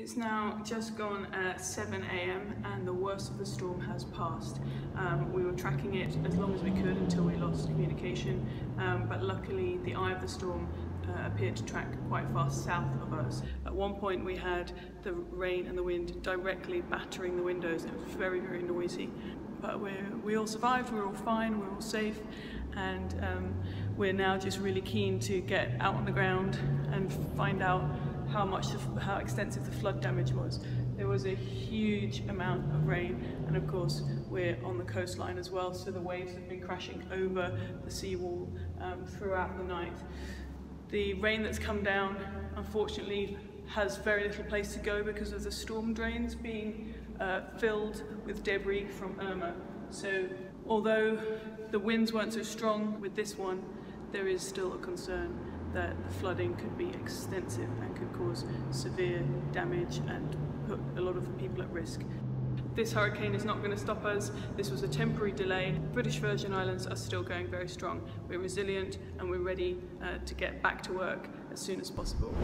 It's now just gone at 7 a.m. and the worst of the storm has passed. We were tracking it as long as we could until we lost communication, but luckily the eye of the storm appeared to track quite fast south of us. At one point we had the rain and the wind directly battering the windows. It was very, very noisy. But we all survived, we're all fine, we're all safe, and we're now just really keen to get out on the ground and find out how extensive the flood damage was. There was a huge amount of rain, and of course we're on the coastline as well, so the waves have been crashing over the seawall throughout the night. The rain that's come down, unfortunately, has very little place to go because of the storm drains being filled with debris from Irma. So although the winds weren't so strong with this one, there is still a concern that the flooding could be extensive and could cause severe damage and put a lot of people at risk. This hurricane is not going to stop us. This was a temporary delay. British Virgin Islands are still going very strong. We're resilient and we're ready to get back to work as soon as possible.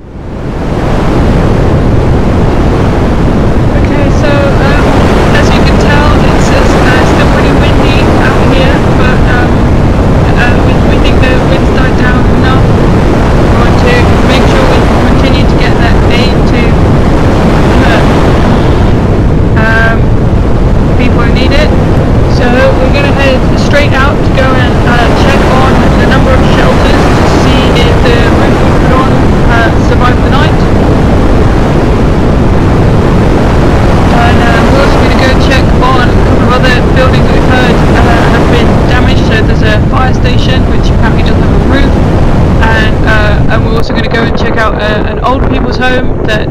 An old people's home that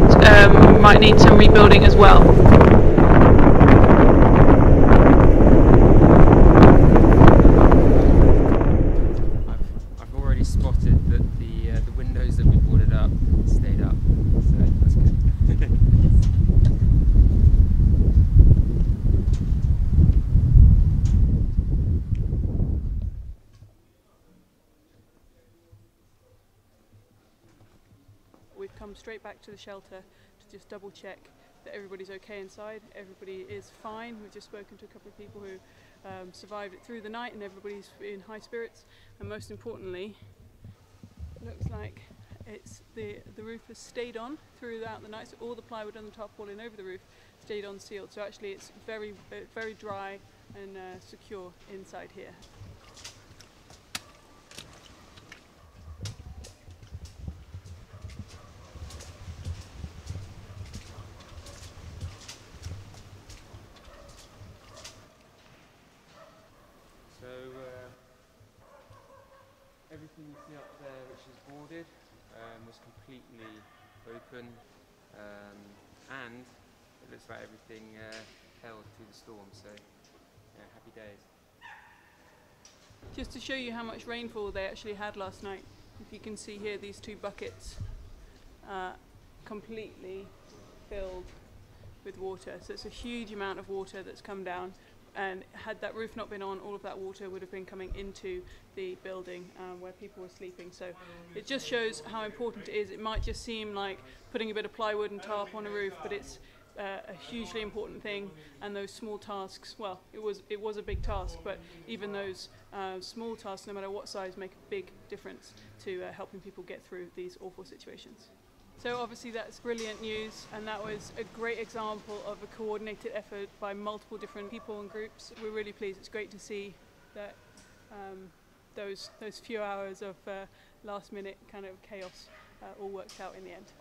might need some rebuilding as well. I've already spotted that the windows that we boarded up stayed up, so that's good. We've come straight back to the shelter to just double check that everybody's okay inside. Everybody is fine. We've just spoken to a couple of people who survived it through the night, and everybody's in high spirits. And most importantly, it looks like the roof has stayed on throughout the night, so all the plywood and the tarpaulin over the roof stayed on sealed. So actually it's very, very dry and secure inside here. So everything you see up there which is boarded was completely open, and it looks like everything held through the storm, so yeah, happy days. Just to show you how much rainfall they actually had last night, if you can see here, these two buckets completely filled with water. So it's a huge amount of water that's come down, and had that roof not been on, all of that water would have been coming into the building where people were sleeping. So it just shows how important it is. It might just seem like putting a bit of plywood and tarp on a roof, but it's a hugely important thing. And those small tasks, well, it was a big task, but even those small tasks, no matter what size, make a big difference to helping people get through these awful situations. So obviously that's brilliant news, and that was a great example of a coordinated effort by multiple different people and groups. We're really pleased. It's great to see that those few hours of last minute kind of chaos all worked out in the end.